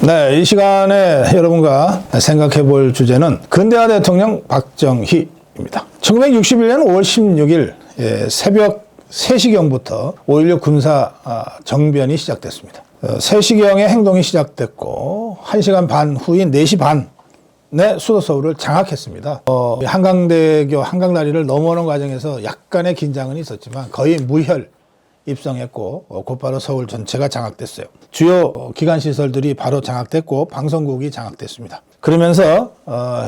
네, 이 시간에 여러분과 생각해 볼 주제는 근대화 대통령 박정희입니다. 1961년 5월 16일 새벽 3시경부터 5.16 군사 정변이 시작됐습니다. 3시경에 행동이 시작됐고 1시간 반 후인 4시 반에 수도 서울을 장악했습니다. 한강대교 한강다리를 넘어오는 과정에서 약간의 긴장은 있었지만 거의 무혈 입성했고 곧바로 서울 전체가 장악됐어요. 주요 기관시설들이 바로 장악됐고 방송국이 장악됐습니다. 그러면서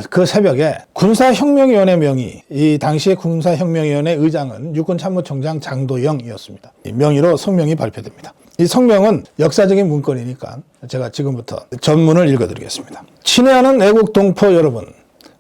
그 새벽에 군사혁명위원회 명의, 이 당시에 군사혁명위원회 의장은 육군참모총장 장도영이었습니다. 이 명의로 성명이 발표됩니다. 이 성명은 역사적인 문건이니까 제가 지금부터 전문을 읽어드리겠습니다. 친애하는 애국동포 여러분,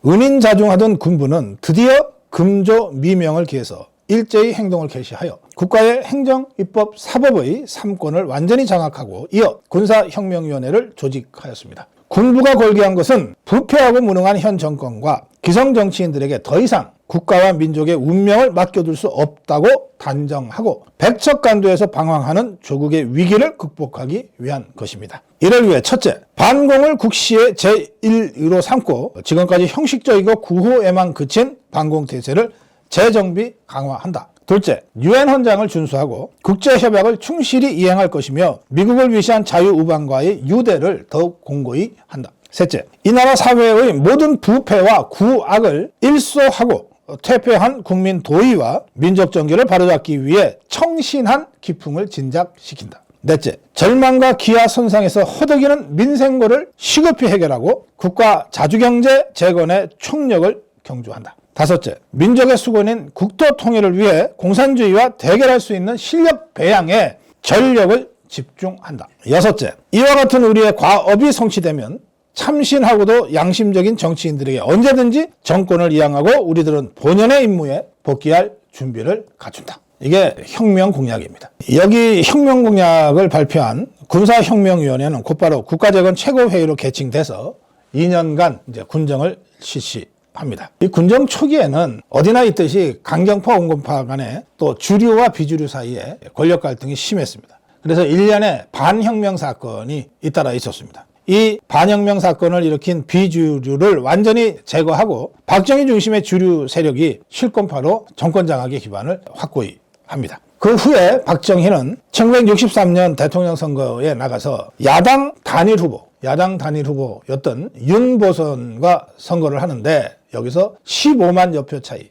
은인자중하던 군부는 드디어 금조 미명을 기해서 일제히 행동을 개시하여 국가의 행정, 입법, 사법의 3권을 완전히 장악하고 이어 군사혁명위원회를 조직하였습니다. 군부가 걸게한 것은 부패하고 무능한 현 정권과 기성 정치인들에게 더 이상 국가와 민족의 운명을 맡겨둘 수 없다고 단정하고 백척간도에서 방황하는 조국의 위기를 극복하기 위한 것입니다. 이를 위해 첫째, 반공을 국시의 제1의로 삼고 지금까지 형식적이고 구호에만 그친 반공태세를 재정비 강화한다. 둘째, 유엔 헌장을 준수하고 국제협약을 충실히 이행할 것이며 미국을 위시한 자유우방과의 유대를 더욱 공고히 한다. 셋째, 이 나라 사회의 모든 부패와 구악을 일소하고 퇴폐한 국민 도의와 민족 정기를 바로잡기 위해 청신한 기풍을 진작시킨다. 넷째, 절망과 기아 손상에서 허덕이는 민생고를 시급히 해결하고 국가 자주경제 재건의 총력을 경주한다. 다섯째, 민족의 수건인 국토 통일을 위해 공산주의와 대결할 수 있는 실력 배양에 전력을 집중한다. 여섯째, 이와 같은 우리의 과업이 성취되면 참신하고도 양심적인 정치인들에게 언제든지 정권을 이양하고 우리들은 본연의 임무에 복귀할 준비를 갖춘다. 이게 혁명 공약입니다. 여기 혁명 공약을 발표한 군사혁명위원회는 곧바로 국가재건 최고회의로 개칭돼서 2년간 이제 군정을 실시합니다. 이 군정 초기에는 어디나 있듯이 강경파, 온건파 간에 또 주류와 비주류 사이에 권력 갈등이 심했습니다. 그래서 일련의 반혁명 사건이 잇따라 있었습니다. 이 반혁명 사건을 일으킨 비주류를 완전히 제거하고 박정희 중심의 주류 세력이 실권파로 정권 장악의 기반을 확고히 합니다. 그 후에 박정희는 1963년 대통령 선거에 나가서 야당 단일 후보였던 윤보선과 선거를 하는데 여기서 15만 여표 차이,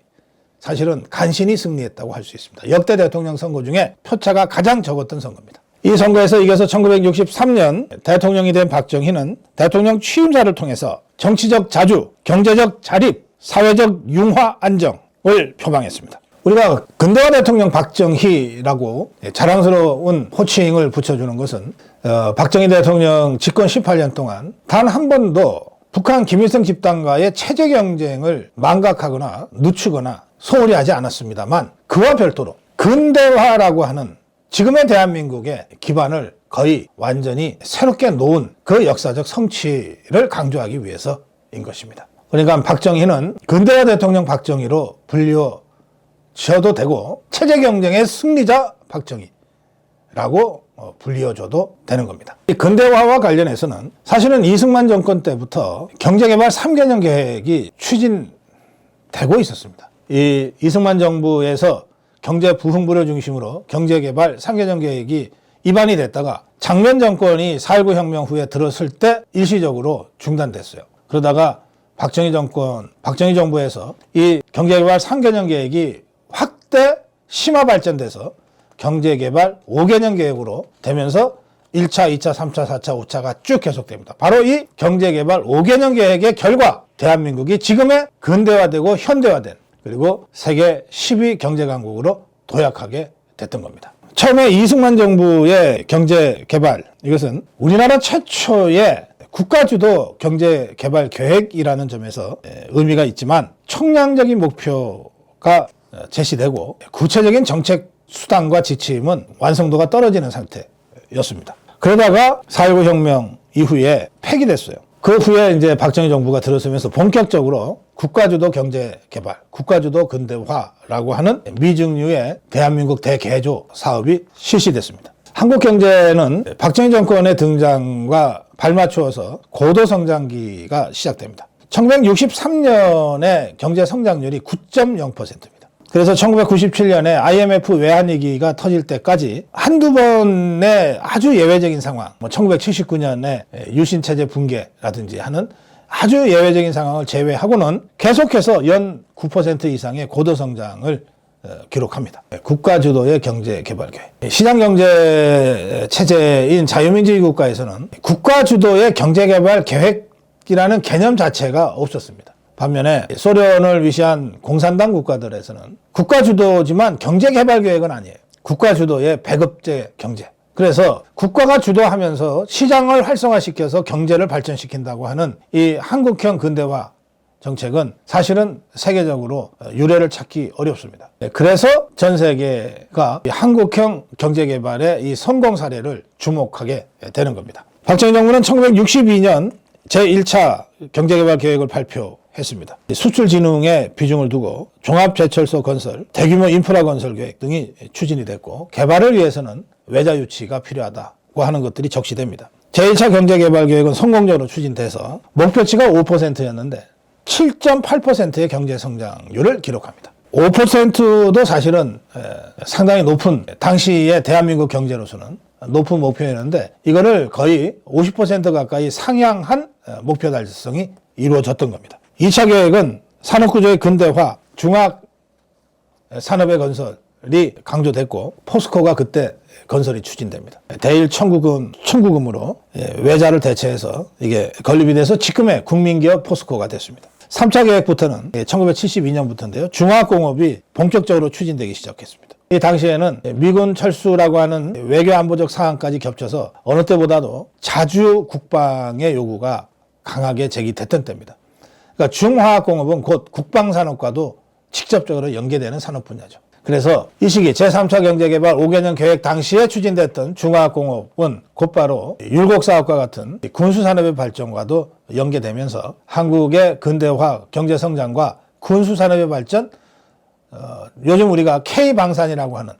사실은 간신히 승리했다고 할 수 있습니다. 역대 대통령 선거 중에 표차가 가장 적었던 선거입니다. 이 선거에서 이겨서 1963년 대통령이 된 박정희는 대통령 취임사를 통해서 정치적 자주, 경제적 자립, 사회적 융화 안정을 표방했습니다. 우리가 근대화 대통령 박정희라고 자랑스러운 호칭을 붙여주는 것은 박정희 대통령 집권 18년 동안 단 한 번도 북한 김일성 집단과의 체제 경쟁을 망각하거나 늦추거나 소홀히 하지 않았습니다만 그와 별도로 근대화라고 하는 지금의 대한민국의 기반을 거의 완전히 새롭게 놓은 그 역사적 성취를 강조하기 위해서인 것입니다. 그러니까 박정희는 근대화 대통령 박정희로 불리워져도 되고 체제 경쟁의 승리자 박정희라고 불리워줘도 되는 겁니다. 이 근대화와 관련해서는 사실은 이승만 정권 때부터 경제개발 3개년 계획이 추진되고 있었습니다. 이 이승만 정부에서 경제 부흥부를 중심으로 경제개발 3개년 계획이 입안이 됐다가 장면 정권이 4.19 혁명 후에 들었을 때 일시적으로 중단됐어요. 그러다가 박정희 정부에서 이 경제개발 3개년 계획이 확대 심화 발전돼서 경제개발 5개년 계획으로 되면서 1차, 2차, 3차, 4차, 5차가 쭉 계속됩니다. 바로 이 경제개발 5개년 계획의 결과 대한민국이 지금의 근대화되고 현대화된 그리고 세계 10위 경제강국으로 도약하게 됐던 겁니다. 처음에 이승만 정부의 경제개발, 이것은 우리나라 최초의 국가주도 경제개발 계획이라는 점에서 의미가 있지만 총량적인 목표가 제시되고 구체적인 정책 수단과 지침은 완성도가 떨어지는 상태였습니다. 그러다가 4.19 혁명 이후에 폐기됐어요. 그 후에 이제 박정희 정부가 들어서면서 본격적으로 국가주도 경제개발, 국가주도 근대화라고 하는 미증류의 대한민국 대개조 사업이 실시됐습니다. 한국 경제는 박정희 정권의 등장과 발맞추어서 고도 성장기가 시작됩니다. 1963년에 경제 성장률이 9.0%입니다. 그래서 1997년에 IMF 외환위기가 터질 때까지 한두 번의 아주 예외적인 상황, 1979년에 유신체제 붕괴라든지 하는 아주 예외적인 상황을 제외하고는 계속해서 연 9% 이상의 고도 성장을 기록합니다. 국가 주도의 경제 개발 계획. 시장 경제 체제인 자유민주주의 국가에서는 국가 주도의 경제 개발 계획이라는 개념 자체가 없었습니다. 반면에 소련을 위시한 공산당 국가들에서는 국가 주도지만 경제 개발 계획은 아니에요. 국가 주도의 배급제 경제. 그래서 국가가 주도하면서 시장을 활성화시켜서 경제를 발전시킨다고 하는 이 한국형 근대화 정책은 사실은 세계적으로 유례를 찾기 어렵습니다. 그래서 전 세계가 한국형 경제개발의 이 성공 사례를 주목하게 되는 겁니다. 박정희 정부는 1962년 제1차 경제개발 계획을 발표했습니다. 수출 진흥에 비중을 두고 종합제철소 건설, 대규모 인프라 건설 계획 등이 추진이 됐고, 개발을 위해서는 외자 유치가 필요하다고 하는 것들이 적시됩니다. 제1차 경제개발 계획은 성공적으로 추진돼서 목표치가 5%였는데 7.8%의 경제 성장률을 기록합니다. 5%도 사실은 상당히 높은, 당시의 대한민국 경제로서는 높은 목표였는데 이거를 거의 50% 가까이 상향한 목표 달성이 이루어졌던 겁니다. 2차 계획은 산업구조의 근대화, 중앙 산업의 건설이 강조됐고, 포스코가 그때 건설이 추진됩니다. 대일 청구금으로 외자를 대체해서 이게 건립이 돼서 지금의 국민기업 포스코가 됐습니다. 3차 계획부터는 1972년부터인데요. 중화공업이 본격적으로 추진되기 시작했습니다. 이 당시에는 미군 철수라고 하는 외교 안보적 사항까지 겹쳐서 어느 때보다도 자주 국방의 요구가 강하게 제기됐던 때입니다. 그러니까 중화학공업은 곧 국방산업과도 직접적으로 연계되는 산업 분야죠. 그래서 이 시기 제3차 경제개발 5개년 계획 당시에 추진됐던 중화학공업은 곧바로 율곡사업과 같은 군수산업의 발전과도 연계되면서 한국의 근대화 경제성장과 군수산업의 발전, 요즘 우리가 K방산이라고 하는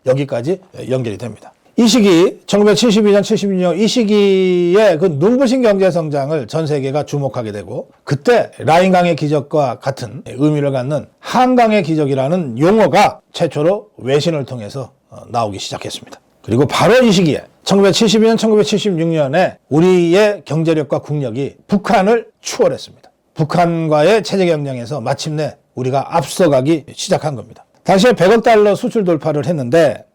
여기까지 연결이 됩니다. 이 시기 1972년, 76년 이 시기에 그 눈부신 경제성장을 전 세계가 주목하게 되고, 그때 라인강의 기적과 같은 의미를 갖는 한강의 기적이라는 용어가 최초로 외신을 통해서 나오기 시작했습니다. 그리고 바로 이 시기에 1972년, 1976년에 우리의 경제력과 국력이 북한을 추월했습니다. 북한과의 체제 경쟁에서 마침내 우리가 앞서가기 시작한 겁니다. 당시에 100억 달러 수출 돌파를 했는데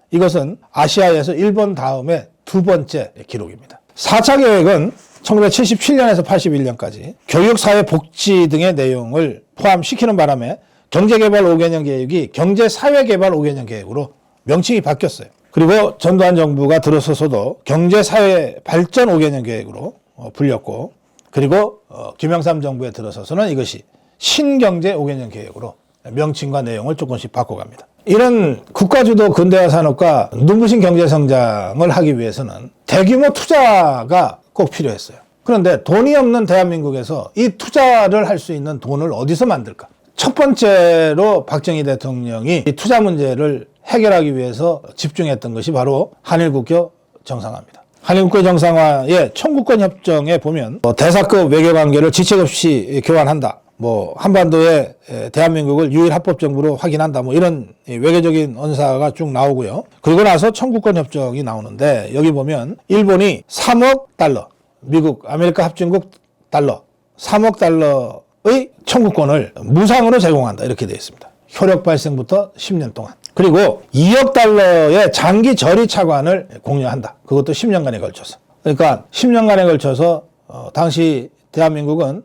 이것은 아시아에서 일본 다음에 두 번째 기록입니다. 4차 계획은 1977년에서 81년까지 교육, 사회, 복지 등의 내용을 포함시키는 바람에 경제개발 5개년 계획이 경제사회개발 5개년 계획으로 명칭이 바뀌었어요. 그리고 전두환 정부가 들어서서도 경제사회 발전 5개년 계획으로 불렸고, 그리고 김영삼 정부에 들어서서는 이것이 신경제 5개년 계획으로 명칭과 내용을 조금씩 바꿔갑니다. 이런 국가주도 근대화 산업과 눈부신 경제성장을 하기 위해서는 대규모 투자가 꼭 필요했어요. 그런데 돈이 없는 대한민국에서 이 투자를 할 수 있는 돈을 어디서 만들까? 첫 번째로 박정희 대통령이 이 투자 문제를 해결하기 위해서 집중했던 것이 바로 한일국교 정상화입니다. 한일국교 정상화의 청구권 협정에 보면 대사급 외교관계를 지체 없이 교환한다, 한반도에 대한민국을 유일 합법정부로 확인한다, 이런 외교적인 언사가 쭉 나오고요. 그리고 나서 청구권 협정이 나오는데, 여기 보면 일본이 3억 달러, 미국, 아메리카 합중국 달러, 3억 달러의 청구권을 무상으로 제공한다, 이렇게 되어 있습니다. 효력 발생부터 10년 동안. 그리고 2억 달러의 장기 저리 차관을 공유한다. 그것도 10년간에 걸쳐서. 그러니까 10년간에 걸쳐서 당시 대한민국은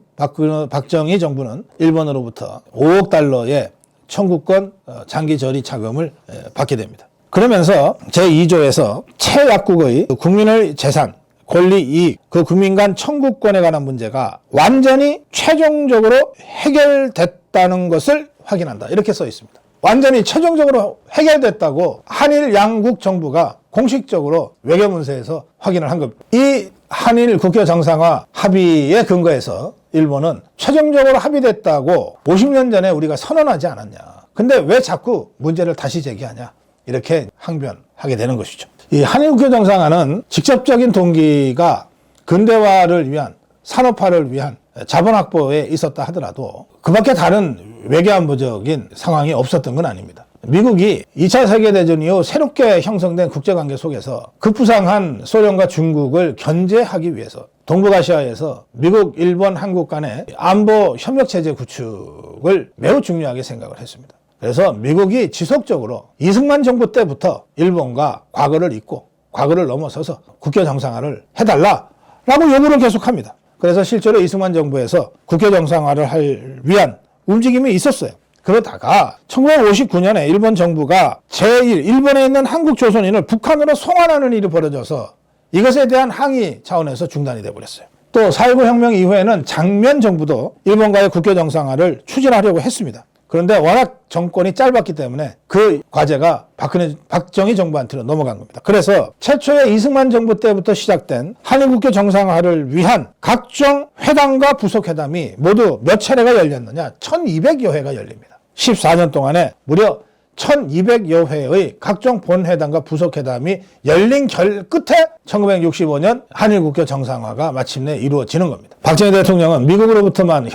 박정희 정부는 일본으로부터 5억 달러의 청구권 장기 저리 차금을 받게 됩니다. 그러면서 제2조에서 최약국의 국민의 재산, 권리, 이익, 그 국민 간 청구권에 관한 문제가 완전히 최종적으로 해결됐다는 것을 확인한다, 이렇게 써 있습니다. 완전히 최종적으로 해결됐다고 한일 양국 정부가 공식적으로 외교문서에서 확인을 한 겁니다. 이 한일 국교 정상화 합의에 근거해서 일본은 최종적으로 합의됐다고 50년 전에 우리가 선언하지 않았냐. 근데 왜 자꾸 문제를 다시 제기하냐. 이렇게 항변하게 되는 것이죠. 이 한일국교 정상화는 직접적인 동기가 근대화를 위한 산업화를 위한 자본 확보에 있었다 하더라도 그밖에 다른 외교안보적인 상황이 없었던 건 아닙니다. 미국이 2차 세계대전 이후 새롭게 형성된 국제관계 속에서 급부상한 소련과 중국을 견제하기 위해서 동북아시아에서 미국, 일본, 한국 간의 안보 협력체제 구축을 매우 중요하게 생각을 했습니다. 그래서 미국이 지속적으로 이승만 정부 때부터 일본과 과거를 잊고 과거를 넘어서서 국교 정상화를 해달라라고 요구를 계속합니다. 그래서 실제로 이승만 정부에서 국교 정상화를 할 위한 움직임이 있었어요. 그러다가 1959년에 일본 정부가 일본에 있는 한국 조선인을 북한으로 송환하는 일이 벌어져서 이것에 대한 항의 차원에서 중단이 되어버렸어요. 또 4.19 혁명 이후에는 장면 정부도 일본과의 국교 정상화를 추진하려고 했습니다. 그런데 워낙 정권이 짧았기 때문에 그 과제가 박정희 정부한테로 넘어간 겁니다. 그래서 최초의 이승만 정부 때부터 시작된 한일국교 정상화를 위한 각종 회담과 부속회담이 모두 몇 차례가 열렸느냐? 1200여 회가 열립니다. 14년 동안에 무려 1200여 회의 각종 본회담과 부속회담이 열린 끝에 1965년 한일국교 정상화가 마침내 이루어지는 겁니다. 박정희 대통령은 미국으로부터만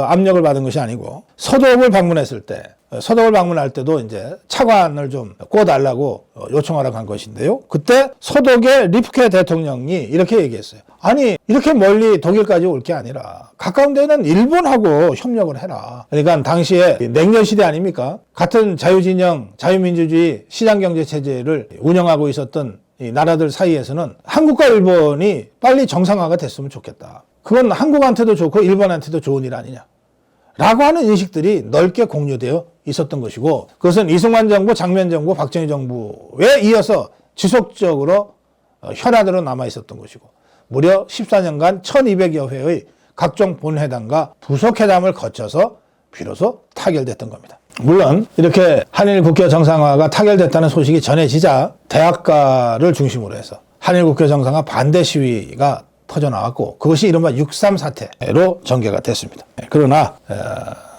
압력을 받은 것이 아니고 서독을 방문했을 때 서독을 방문할 때도 이제 차관을 좀 꿔달라고 요청하라고 한 것인데요. 그때 서독의 리프케 대통령이 이렇게 얘기했어요. 아니 이렇게 멀리 독일까지 올 게 아니라 가까운 데는 일본하고 협력을 해라. 그러니까 당시에 냉전 시대 아닙니까? 같은 자유진영, 자유민주주의 시장경제체제를 운영하고 있었던 이 나라들 사이에서는 한국과 일본이 빨리 정상화가 됐으면 좋겠다. 그건 한국한테도 좋고 일본한테도 좋은 일 아니냐. 라고 하는 인식들이 넓게 공유되어 있었던 것이고 그것은 이승만 정부, 장면 정부, 박정희 정부에 이어서 지속적으로 현안으로 남아 있었던 것이고 무려 14년간 1200여 회의 각종 본회담과 부속회담을 거쳐서 비로소 타결됐던 겁니다. 물론 이렇게 한일국교 정상화가 타결됐다는 소식이 전해지자 대학가를 중심으로 해서 한일국교 정상화 반대 시위가 터져나왔고 그것이 이른바 6.3 사태로 전개가 됐습니다. 그러나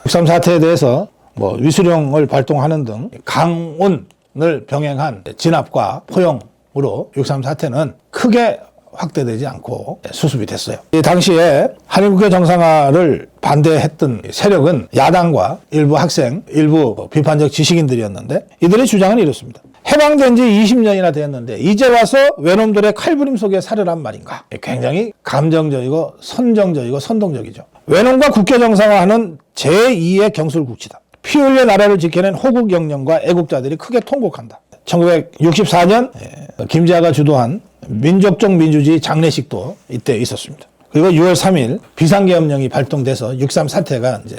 6.3 사태에 대해서 위수령을 발동하는 등 강운을 병행한 진압과 포용으로 6.3 사태는 크게 확대되지 않고 수습이 됐어요. 이 당시에 한일국교 정상화를 반대했던 세력은 야당과 일부 학생, 일부 비판적 지식인들이었는데 이들의 주장은 이렇습니다. 해방된 지 20년이나 되었는데 이제 와서 외놈들의 칼부림 속에 살으란 말인가. 굉장히 감정적이고 선정적이고 선동적이죠. 외놈과 국교 정상화하는 제2의 경술국치다. 피 흘려 나라를 지켜낸 호국 영령과 애국자들이 크게 통곡한다. 1964년 김재하가 주도한 민족적 민주주의 장례식도 이때 있었습니다. 그리고 6월 3일 비상계엄령이 발동돼서 6.3 사태가 이제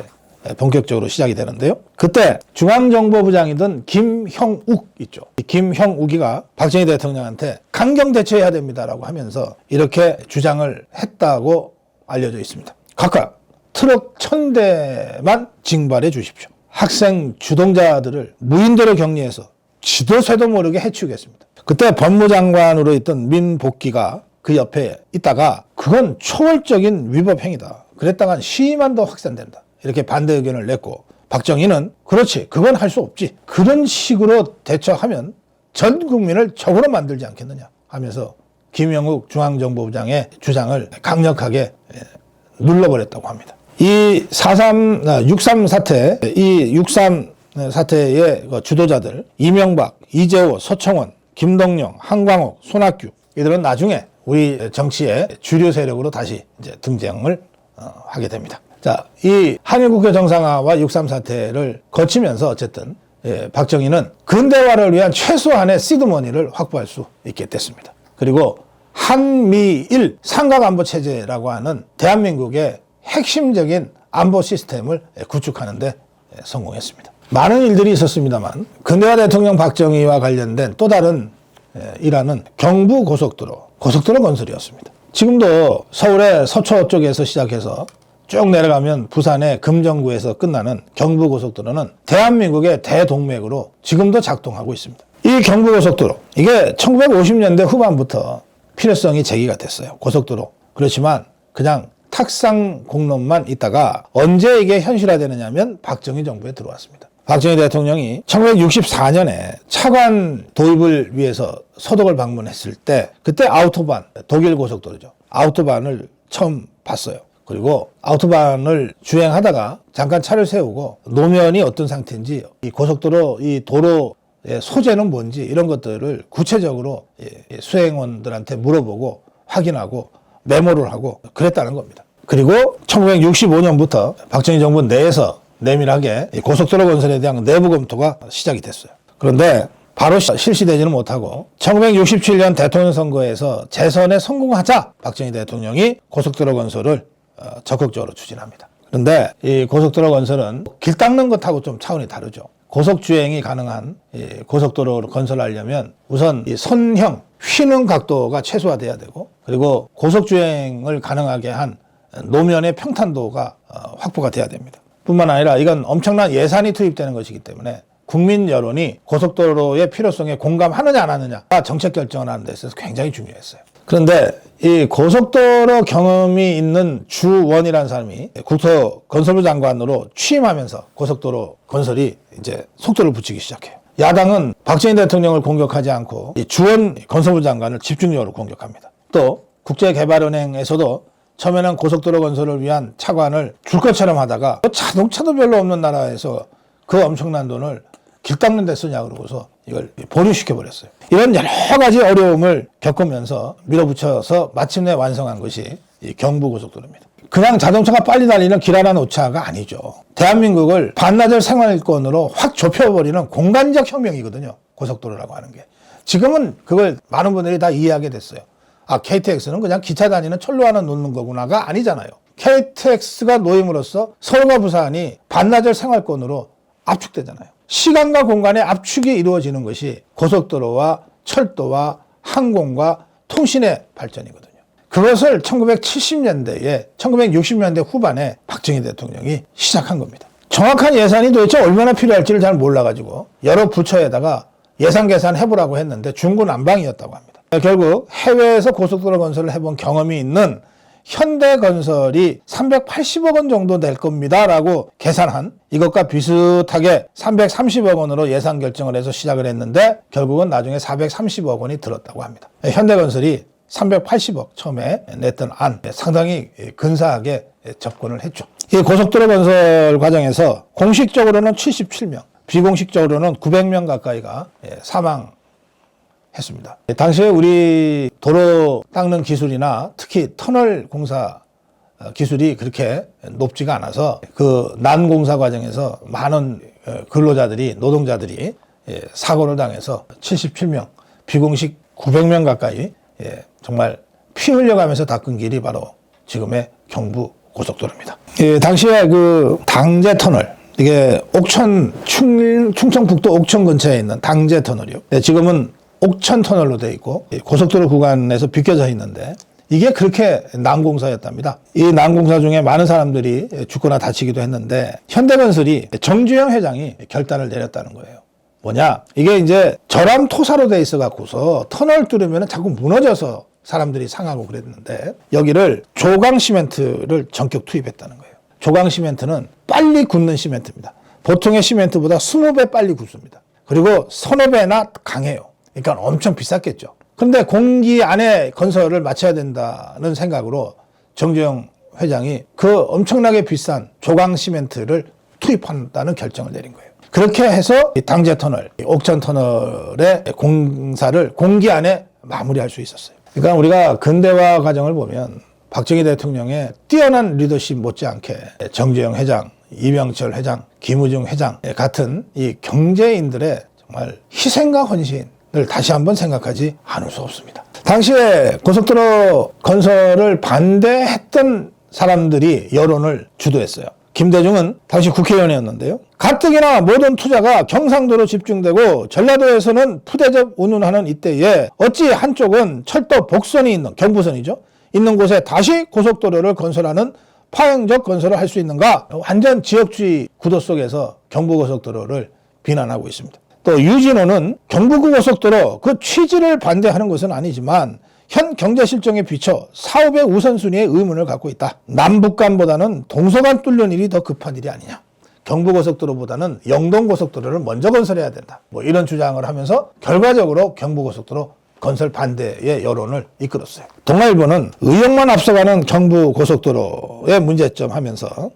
본격적으로 시작이 되는데요. 그때 중앙정보부장이던 김형욱 있죠. 김형욱이가 박정희 대통령한테 강경 대처해야 됩니다라고 하면서 이렇게 주장을 했다고 알려져 있습니다. 각각 트럭 1000대만 징발해 주십시오. 학생 주동자들을 무인도로 격리해서 지도새도 모르게 해치우겠습니다. 그때 법무장관으로 있던 민복기가 그 옆에 있다가 그건 초월적인 위법 행위다. 그랬다간 시위만 더 확산된다. 이렇게 반대 의견을 냈고 박정희는 그렇지 그건 할 수 없지. 그런 식으로 대처하면 전 국민을 적으로 만들지 않겠느냐 하면서 김영욱 중앙정보부장의 주장을 강력하게 눌러버렸다고 합니다. 이 6.3 사태, 이 6.3 사태의 주도자들 이명박, 이재호, 서청원, 김동영, 한광옥, 손학규 이들은 나중에 우리 정치의 주류 세력으로 다시 이제 등장을 하게 됩니다. 자, 이 한일국교 정상화와 6.3 사태를 거치면서 어쨌든 박정희는 근대화를 위한 최소한의 시드머니를 확보할 수 있게 됐습니다. 그리고 한미일 삼각안보체제라고 하는 대한민국의 핵심적인 안보 시스템을 구축하는 데 성공했습니다. 많은 일들이 있었습니다만 근대화 대통령 박정희와 관련된 또 다른 일화는 경부고속도로 건설이었습니다. 지금도 서울의 서초 쪽에서 시작해서 쭉 내려가면 부산의 금정구에서 끝나는 경부고속도로는 대한민국의 대동맥으로 지금도 작동하고 있습니다. 이 경부고속도로 이게 1950년대 후반부터 필요성이 제기가 됐어요. 고속도로. 그렇지만 그냥 탁상 공론만 있다가 언제 이게 현실화되느냐면 박정희 정부에 들어왔습니다. 박정희 대통령이 1964년에 차관 도입을 위해서 서독을 방문했을 때 그때 아우토반, 독일 고속도로죠. 아우토반을 처음 봤어요. 그리고 아우토반을 주행하다가 잠깐 차를 세우고 노면이 어떤 상태인지 이 고속도로 이 도로의 소재는 뭔지 이런 것들을 구체적으로 수행원들한테 물어보고 확인하고 메모를 하고 그랬다는 겁니다. 그리고 1965년부터 박정희 정부 내에서 내밀하게 고속도로 건설에 대한 내부 검토가 시작이 됐어요. 그런데 바로 실시되지는 못하고 1967년 대통령 선거에서 재선에 성공하자 박정희 대통령이 고속도로 건설을 적극적으로 추진합니다. 그런데 이 고속도로 건설은 길 닦는 것하고 좀 차원이 다르죠. 고속주행이 가능한 고속도로를 건설하려면 우선 이 선형, 휘는 각도가 최소화돼야 되고 그리고 고속주행을 가능하게 한 노면의 평탄도가 확보가 돼야 됩니다. 뿐만 아니라 이건 엄청난 예산이 투입되는 것이기 때문에 국민 여론이 고속도로의 필요성에 공감하느냐 안 하느냐가 정책 결정을 하는 데 있어서 굉장히 중요했어요. 그런데 이 고속도로 경험이 있는 주원이라는 사람이 국토건설부 장관으로 취임하면서 고속도로 건설이 이제 속도를 붙이기 시작해요. 야당은 박정희 대통령을 공격하지 않고 이 주원 건설부 장관을 집중적으로 공격합니다. 또 국제개발은행에서도 처음에는 고속도로 건설을 위한 차관을 줄 것처럼 하다가 자동차도 별로 없는 나라에서 그 엄청난 돈을 길 닦는 데 쓰냐 그러고서 이걸 보류시켜버렸어요. 이런 여러 가지 어려움을 겪으면서 밀어붙여서 마침내 완성한 것이 이 경부고속도로입니다. 그냥 자동차가 빨리 달리는 길 하나 놓자가 아니죠. 대한민국을 반나절 생활권으로 확 좁혀버리는 공간적 혁명이거든요. 고속도로라고 하는 게. 지금은 그걸 많은 분들이 다 이해하게 됐어요. 아, KTX는 그냥 기차 다니는 철로 하나 놓는 거구나가 아니잖아요. KTX가 놓임으로써 서울과 부산이 반나절 생활권으로 압축되잖아요. 시간과 공간의 압축이 이루어지는 것이 고속도로와 철도와 항공과 통신의 발전이거든요. 그것을 1970년대에 1960년대 후반에 박정희 대통령이 시작한 겁니다. 정확한 예산이 도대체 얼마나 필요할지를 잘 몰라가지고 여러 부처에다가 예산 계산 해보라고 했는데 중구난방이었다고 합니다. 결국 해외에서 고속도로 건설을 해본 경험이 있는 현대건설이 380억 원 정도 될 겁니다 라고 계산한 이것과 비슷하게 330억 원으로 예산 결정을 해서 시작을 했는데 결국은 나중에 430억 원이 들었다고 합니다. 현대건설이 380억 처음에 냈던 안 상당히 근사하게 접근을 했죠. 이 고속도로 건설 과정에서 공식적으로는 77명, 비공식적으로는 900명 가까이가 사망했습니다. 당시에 우리 도로 닦는 기술이나 특히 터널 공사 기술이 그렇게 높지가 않아서 그 난공사 과정에서 많은 근로자들이, 노동자들이 사고를 당해서 77명, 비공식 900명 가까이 정말 피 흘려가면서 닦은 길이 바로 지금의 경부 고속도로입니다. 당시에 그 당제 터널, 이게 옥천, 충청북도 옥천 근처에 있는 당제 터널이요. 지금은 옥천 터널로 되어 있고 고속도로 구간에서 비껴져 있는데 이게 그렇게 난공사였답니다. 이 난공사 중에 많은 사람들이 죽거나 다치기도 했는데 현대건설이 정주영 회장이 결단을 내렸다는 거예요. 뭐냐? 이게 이제 절암토사로 돼 있어 갖고서 터널 뚫으면 자꾸 무너져서 사람들이 상하고 그랬는데 여기를 조강 시멘트를 전격 투입했다는 거예요. 조강 시멘트는 빨리 굳는 시멘트입니다. 보통의 시멘트보다 20배 빨리 굳습니다. 그리고 서너 배나 강해요. 그러니까 엄청 비쌌겠죠. 근데 공기 안에 건설을 마쳐야 된다는 생각으로 정주영 회장이 그 엄청나게 비싼 조강 시멘트를 투입한다는 결정을 내린 거예요. 그렇게 해서 당제 터널, 옥천 터널의 공사를 공기 안에 마무리할 수 있었어요. 그러니까 우리가 근대화 과정을 보면 박정희 대통령의 뛰어난 리더십 못지않게 정주영 회장, 이병철 회장, 김우중 회장 같은 이 경제인들의 정말 희생과 헌신을 다시 한번 생각하지 않을 수 없습니다. 당시에 고속도로 건설을 반대했던 사람들이 여론을 주도했어요. 김대중은 당시 국회의원이었는데요. 가뜩이나 모든 투자가 경상도로 집중되고 전라도에서는 푸대접 운운하는 이때에 어찌 한쪽은 철도 복선이 있는 경부선이죠. 있는 곳에 다시 고속도로를 건설하는 파행적 건설을 할 수 있는가? 완전 지역주의 구도 속에서 경부고속도로를 비난하고 있습니다. 또 유진호는 경부고속도로 그 취지를 반대하는 것은 아니지만 현 경제 실정에 비춰 사업의 우선순위에 의문을 갖고 있다. 남북 간보다는 동서 간 뚫는 일이 더 급한 일이 아니냐. 경부고속도로보다는 영동고속도로를 먼저 건설해야 된다. 뭐 이런 주장을 하면서 결과적으로 경부고속도로 건설 반대의 여론을 이끌었어요. 동아일보는 의욕만 앞서가는 경부고속도로의 문제점 하면서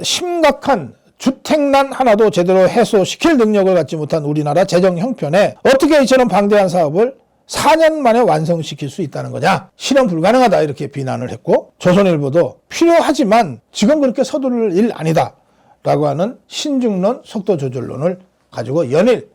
심각한 주택난 하나도 제대로 해소시킬 능력을 갖지 못한 우리나라 재정 형편에 어떻게 이처럼 방대한 사업을 4년 만에 완성시킬 수 있다는 거냐? 실현 불가능하다 이렇게 비난을 했고, 조선일보도 필요하지만 지금 그렇게 서두를 일 아니다 라고 하는 신중론 속도 조절론을 가지고 연일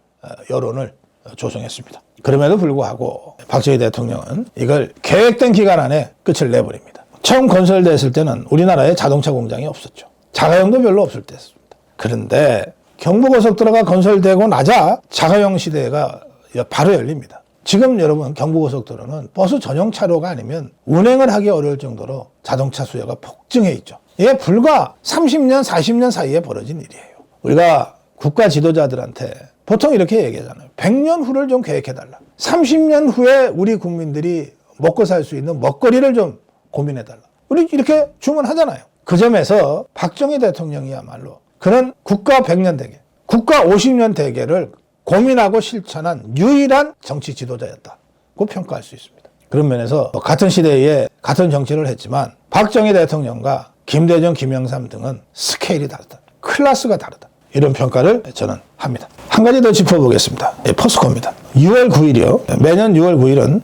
여론을 조성했습니다. 그럼에도 불구하고 박정희 대통령은 이걸 계획된 기간 안에 끝을 내버립니다. 처음 건설됐을 때는 우리나라에 자동차 공장이 없었죠. 자가용도 별로 없을 때였습니다. 그런데 경부고속도로가 건설되고 나자 자가용 시대가 바로 열립니다. 지금 여러분 경부고속도로는 버스 전용 차로가 아니면 운행을 하기 어려울 정도로 자동차 수요가 폭증해 있죠. 이게 불과 30년, 40년 사이에 벌어진 일이에요. 우리가 국가 지도자들한테 보통 이렇게 얘기하잖아요. 100년 후를 좀 계획해달라. 30년 후에 우리 국민들이 먹고 살 수 있는 먹거리를 좀 고민해달라. 우리 이렇게 주문하잖아요. 그 점에서 박정희 대통령이야말로 그런 국가 100년 대계, 국가 50년 대계를 고민하고 실천한 유일한 정치 지도자였다고 평가할 수 있습니다. 그런 면에서 같은 시대에 같은 정치를 했지만 박정희 대통령과 김대중, 김영삼 등은 스케일이 다르다. 클래스가 다르다. 이런 평가를 저는 합니다. 한 가지 더 짚어보겠습니다. 포스코입니다. 6월 9일이요. 매년 6월 9일은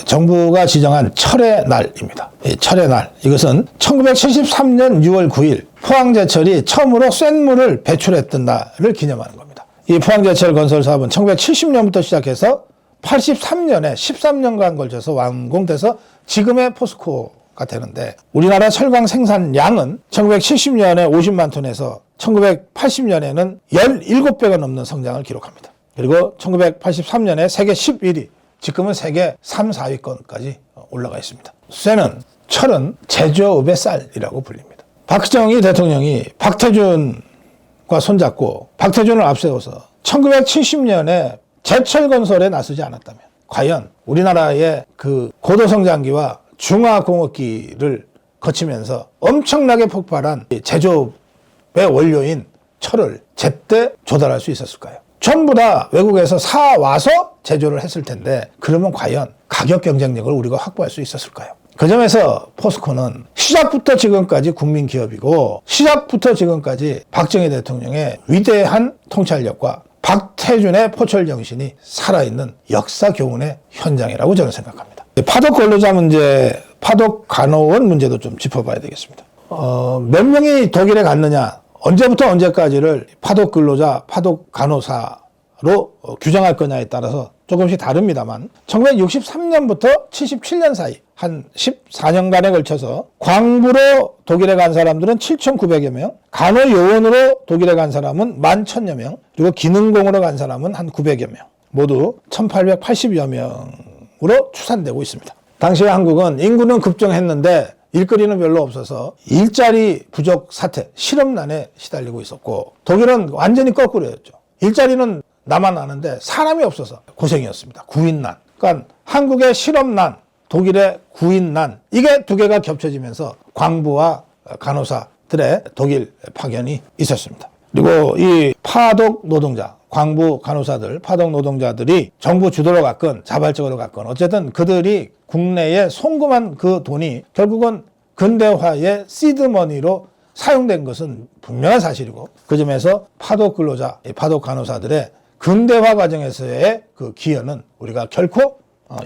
정부가 지정한 철의 날입니다. 철의 날. 이것은 1973년 6월 9일 포항제철이 처음으로 쇳물을 배출했던 날을 기념하는 겁니다. 이 포항제철 건설 사업은 1970년부터 시작해서 83년에 13년간 걸쳐서 완공돼서 지금의 포스코가 되는데, 우리나라 철강 생산량은 1970년에 50만 톤에서 1980년에는 17배가 넘는 성장을 기록합니다. 그리고 1983년에 세계 11위, 지금은 세계 3, 4위권까지 올라가 있습니다. 쇠는, 철은 제조업의 쌀이라고 불립니다. 박정희 대통령이 박태준과 손잡고 박태준을 앞세워서 1970년에 제철 건설에 나서지 않았다면 과연 우리나라의 그 고도성장기와 중화공업기를 거치면서 엄청나게 폭발한 제조업의 원료인 철을 제때 조달할 수 있었을까요? 전부 다 외국에서 사와서 제조를 했을 텐데, 그러면 과연 가격 경쟁력을 우리가 확보할 수 있었을까요? 그 점에서 포스코는 시작부터 지금까지 국민 기업이고, 시작부터 지금까지 박정희 대통령의 위대한 통찰력과 박태준의 포철 정신이 살아있는 역사 교훈의 현장이라고 저는 생각합니다. 파독 근로자 문제, 파독 간호원 문제도 좀 짚어봐야 되겠습니다. 몇 명이 독일에 갔느냐, 언제부터 언제까지를 파독 근로자, 파독 간호사로 규정할 거냐에 따라서 조금씩 다릅니다만, 1963년부터 77년 사이 한 14년간에 걸쳐서 광부로 독일에 간 사람들은 7,900여 명, 간호요원으로 독일에 간 사람은 11,000여 명, 그리고 기능공으로 간 사람은 한 900여 명, 모두 1,880여 명으로 추산되고 있습니다. 당시에 한국은 인구는 급증했는데 일거리는 별로 없어서 일자리 부족 사태, 실업난에 시달리고 있었고, 독일은 완전히 거꾸로였죠. 일자리는 나만 아는데 사람이 없어서 고생이었습니다. 구인난. 그러니까 한국의 실업난, 독일의 구인난, 이게 두 개가 겹쳐지면서 광부와 간호사들의 독일 파견이 있었습니다. 그리고 이 파독 노동자, 광부 간호사들, 파독 노동자들이 정부 주도로 갔건 자발적으로 갔건 어쨌든 그들이 국내에 송금한 그 돈이 결국은 근대화의 시드머니로 사용된 것은 분명한 사실이고, 그 점에서 파독 근로자, 파독 간호사들의 근대화 과정에서의 그 기여는 우리가 결코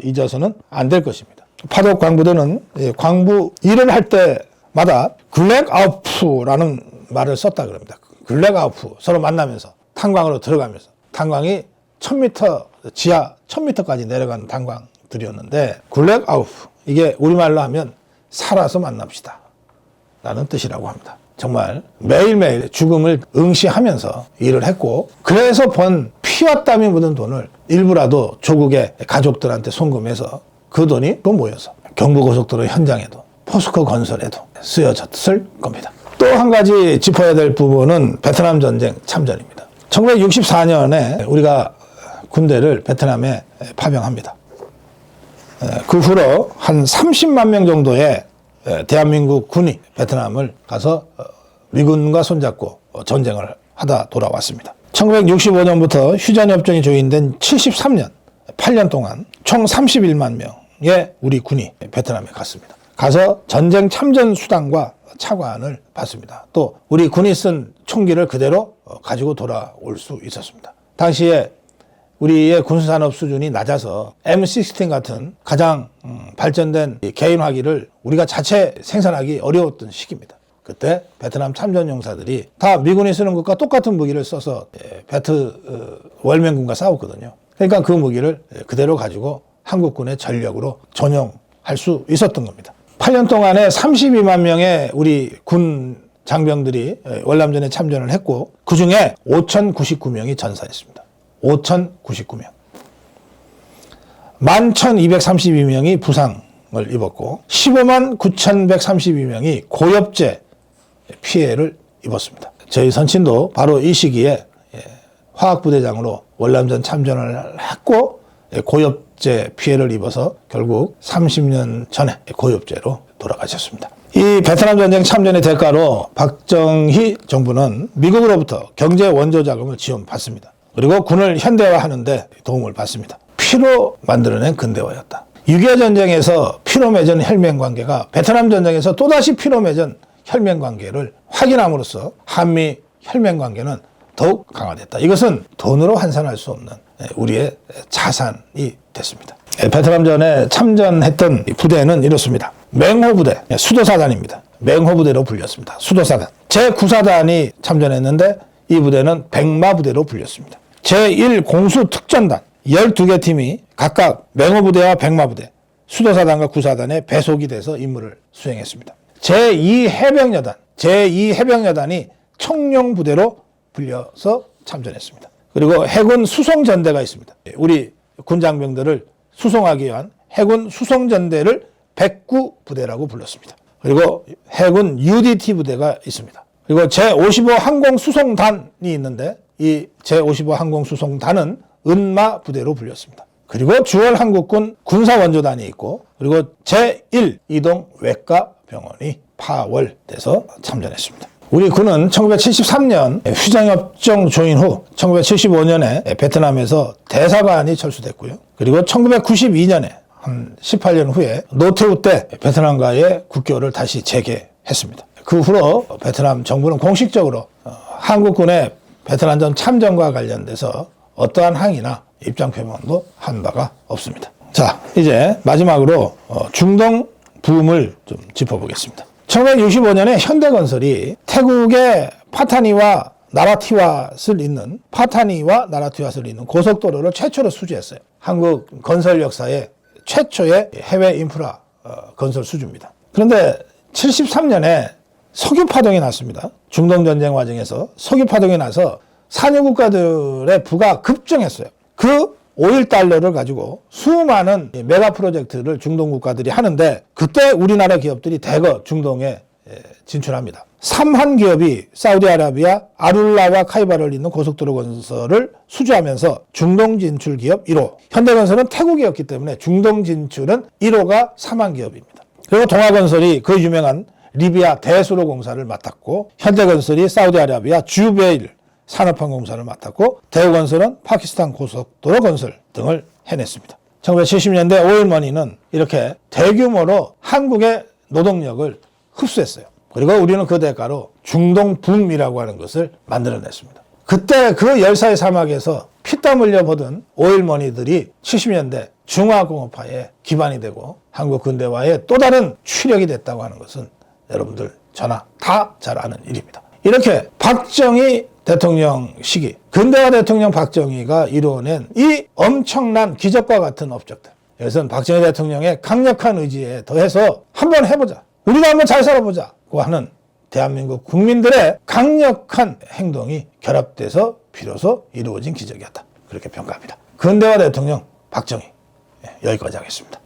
잊어서는 안 될 것입니다. 파독 광부들은 광부 일을 할 때마다 글랙아우프라는 말을 썼다 그럽니다. 글랙아우프, 서로 만나면서 탄광으로 들어가면서, 탄광이 1000m, 지하 1000m까지 내려가는 탄광들이었는데, 글랙아우프, 이게 우리말로 하면 살아서 만납시다 라는 뜻이라고 합니다. 정말 매일매일 죽음을 응시하면서 일을 했고, 그래서 번 피와 땀이 묻은 돈을 일부라도 조국의 가족들한테 송금해서 그 돈이 또 모여서 경부고속도로 현장에도 포스코 건설에도 쓰여졌을 겁니다. 또 한 가지 짚어야 될 부분은 베트남 전쟁 참전입니다. 1964년에 우리가 군대를 베트남에 파병합니다. 그 후로 한 30만 명 정도의 대한민국 군이 베트남을 가서 미군과 손잡고 전쟁을 하다 돌아왔습니다. 1965년부터 휴전협정이 조인된 73년, 8년 동안 총 31만 명의 우리 군이 베트남에 갔습니다. 가서 전쟁 참전 수당과 차관을 받습니다. 또 우리 군이 쓴 총기를 그대로 가지고 돌아올 수 있었습니다. 당시에 우리의 군수산업 수준이 낮아서 M16 같은 가장 발전된 개인화기를 우리가 자체 생산하기 어려웠던 시기입니다. 그때 베트남 참전용사들이 다 미군이 쓰는 것과 똑같은 무기를 써서 베트 월맹군과 싸웠거든요. 그러니까 그 무기를 그대로 가지고 한국군의 전력으로 전용할 수 있었던 겁니다. 8년 동안에 32만 명의 우리 군 장병들이 월남전에 참전을 했고 그중에 5,099명이 전사했습니다. 5,099명. 11,232명이 부상을 입었고 15만 9,132명이 고엽제 피해를 입었습니다. 저희 선친도 바로 이 시기에 화학부대장으로 월남전 참전을 했고 고엽제 피해를 입어서 결국 30년 전에 고엽제로 돌아가셨습니다. 이 베트남 전쟁 참전의 대가로 박정희 정부는 미국으로부터 경제 원조 자금을 지원받습니다. 그리고 군을 현대화하는 데 도움을 받습니다. 피로 만들어낸 근대화였다. 6.25 전쟁에서 피로 맺은 혈맹관계가 베트남 전쟁에서 또다시 피로 맺은 혈맹관계를 확인함으로써 한미 혈맹관계는 더욱 강화됐다. 이것은 돈으로 환산할 수 없는 우리의 자산이 됐습니다. 베트남전에 참전했던 부대는 이렇습니다. 맹호부대, 수도사단입니다. 맹호부대로 불렸습니다. 수도사단. 제9사단이 참전했는데 이 부대는 백마부대로 불렸습니다. 제1공수특전단 12개 팀이 각각 맹호부대와 백마부대, 수도사단과 구사단에 배속이 돼서 임무를 수행했습니다. 제2해병여단, 제2해병여단이 청룡부대로 불려서 참전했습니다. 그리고 해군 수송전대가 있습니다. 우리 군장병들을 수송하기 위한 해군 수송전대를 백구부대라고 불렀습니다. 그리고 해군 UDT 부대가 있습니다. 그리고 제55 항공수송단이 있는데 이 제55 항공수송단은 은마부대로 불렸습니다. 그리고 주월 한국군 군사원조단이 있고 그리고 제1 이동 외과병원이 파월돼서 참전했습니다. 우리 군은 1973년 휴전협정 조인 후 1975년에 베트남에서 대사관이 철수됐고요. 그리고 1992년에 한 18년 후에 노태우 때 베트남과의 국교를 다시 재개했습니다. 그 후로 베트남 정부는 공식적으로 한국군의 베트남전 참전과 관련돼서 어떠한 항의나 입장 표명도 한 바가 없습니다. 자, 이제 마지막으로 중동 붐을 좀 짚어보겠습니다. 1965년에 현대건설이 태국의 파타니와 나라티왑을 잇는 고속도로를 최초로 수주했어요. 한국 건설 역사의 최초의 해외 인프라 건설 수주입니다. 그런데 73년에 석유 파동이 났습니다. 중동 전쟁 과정에서 석유 파동이 나서 산유 국가들의 부가 급증했어요. 그 오일 달러를 가지고 수많은 메가 프로젝트를 중동 국가들이 하는데 그때 우리나라 기업들이 대거 중동에 진출합니다. 삼한 기업이 사우디아라비아 아룰라와 카이바를 잇는 고속도로 건설을 수주하면서 중동 진출 기업 1호. 현대건설은 태국이었기 때문에 중동 진출은 1호가 삼한 기업입니다. 그리고 동아건설이 그 유명한 리비아 대수로 공사를 맡았고 현대건설이 사우디아라비아 주베일 산업항공사를 맡았고 대우건설은 파키스탄 고속도로 건설 등을 해냈습니다. 1970년대 오일머니는 이렇게 대규모로 한국의 노동력을 흡수했어요. 그리고 우리는 그 대가로 중동붐이라고 하는 것을 만들어냈습니다. 그때 그 열사의 사막에서 피땀 흘려 버든 오일머니들이 70년대 중화공업화의 기반이 되고 한국 근대화의 또 다른 추력이 됐다고 하는 것은 여러분들 저나 다 잘 아는 일입니다. 이렇게 박정희 대통령 시기, 근대화 대통령 박정희가 이루어낸 이 엄청난 기적과 같은 업적들. 이것은 박정희 대통령의 강력한 의지에 더해서 한번 해보자. 우리도 한번 잘 살아보자고 하는 대한민국 국민들의 강력한 행동이 결합돼서 비로소 이루어진 기적이었다. 그렇게 평가합니다. 근대화 대통령 박정희. 여기까지 하겠습니다.